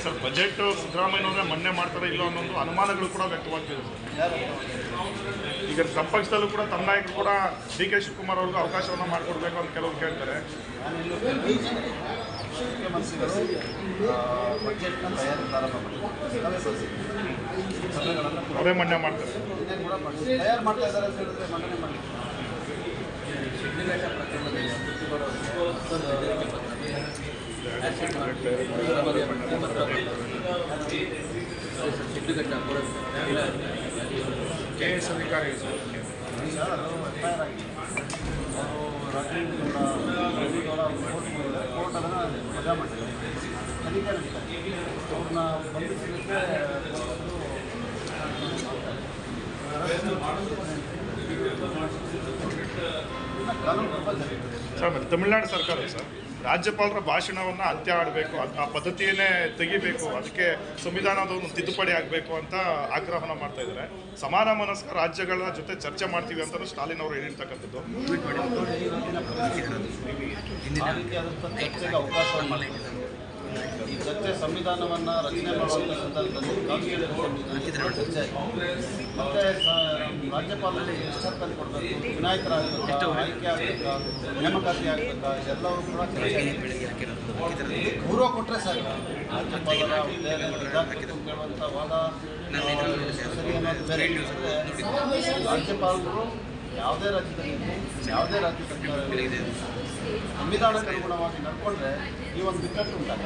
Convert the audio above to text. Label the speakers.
Speaker 1: Sir budget ಸಿದ್ದರಾಮಯ್ಯನವರೇ ಮನ್ನೆ ಮಾಡ್ತಾರೆ ಇಲ್ಲ ಅನ್ನೋ ಅನುಮಾನಗಳು ಕೂಡ ವ್ಯಕ್ತವಾಗ್ತಿದೆ ಸರ್. ಈಗ ಸಂಪಕ್ಷದಲ್ಲೂ ಕೂಡ ತಮ್ಮ ನಾಯಕರು ಕೂಡ ಡಿ ಕೆ ಶಿವಕುಮಾರ್ ಅವ್ರಿಗೆ ಅವಕಾಶವನ್ನು ಮಾಡಿಕೊಡ್ಬೇಕು ಅಂತ ಕೆಲವರು ಕೇಳ್ತಾರೆ.
Speaker 2: ಮುಖ್ಯಮಂತ್ರಿಗಳು ಬಜೆಟ್ನ ತಯಾರಿ ಪ್ರಾರಂಭ
Speaker 1: ಅವರೇ ಮನ್ನೆ ಮಾಡ್ತಾರೆ,
Speaker 2: ತಯಾರು ಮಾಡ್ತಾ ಇದ್ದಾರೆ ಅಂತ ಹೇಳಿದ್ರೆ ಮನ್ನಣೆ ಮಾಡಿ
Speaker 1: KS ಅಧಿಕಾರಿ
Speaker 2: ಎಫ್ಐಆರ್ ಆಗಿದೆ. ಅವರು ರವಿಗೌಡ ಕೋರ್ಟ್ ಅದನ್ನು ವಜಾ ಮಾಡಿದ್ದಾರೆ, ತನಿಖೆ ನಡೀತಾರೆ. ಅವ್ರನ್ನ ಬಂಧಿಸಲಿಕ್ಕೆ ಕಾನೂನು
Speaker 1: ಸರ್. ತಮಿಳುನಾಡು ಸರ್ಕಾರ ಸರ್ ರಾಜ್ಯಪಾಲರ ಭಾಷಣವನ್ನು ಅಂತ್ಯ ಆಡಬೇಕು, ಆ ಪದ್ಧತಿಯನ್ನೇ ತೆಗಿಬೇಕು, ಅದಕ್ಕೆ ಸಂವಿಧಾನದ ಒಂದು ತಿದ್ದುಪಡಿ ಆಗಬೇಕು ಅಂತ ಆಗ್ರಹವನ್ನು ಮಾಡ್ತಾ ಇದ್ದಾರೆ. ಸಮಾನ ಮನಸ್ಕ ರಾಜ್ಯಗಳ ಜೊತೆ ಚರ್ಚೆ ಮಾಡ್ತೀವಿ ಅಂತ ಸ್ಟಾಲಿನ್ ಅವರು ಹೇಳಿರ್ತಕ್ಕಂಥದ್ದು.
Speaker 2: ಚರ್ಚೆಗೆ ಅವಕಾಶವನ್ನು ಮಾಡಿದ್ದಾರೆ. ಈ ಚರ್ಚೆ ಸಂವಿಧಾನವನ್ನು ರಚನೆ ಮಾಡುವಂಥ ಸಂದರ್ಭದಲ್ಲಿ ಚರ್ಚೆ ಮತ್ತು ರಾಜ್ಯಪಾಲರಿಗೆ ಎಷ್ಟನ್ನು ಕೊಡಬೇಕು, ವಿನಾಯಕರಾಗಬೇಕಾ, ಆಯ್ಕೆ ಆಗಬೇಕಾ, ನೇಮಕಾತಿ ಆಗಬೇಕಾ, ಎಲ್ಲವೂ ಕೂಡ ಚರ್ಚೆ ಗೌರವ ಕೊಟ್ಟರೆ ಸಾಕು. ರಾಜ್ಯಪಾಲರ ಕೇಳುವಂಥ ವಾದ ಸರಿ ಅನ್ನೋದು ಬೇರೆ. ರಾಜ್ಯಪಾಲರು ಯಾವುದೇ ರಾಜ್ಯದಲ್ಲಿ ಯಾವುದೇ ರಾಜ್ಯ ಸರ್ಕಾರ ಸಂವಿಧಾನಕ್ಕೆ ಅನುಗುಣವಾಗಿ ನಡ್ಕೊಂಡ್ರೆ ಈ ಒಂದು ಬಿಕ್ಕಟ್ಟು ಉಂಟಾಗ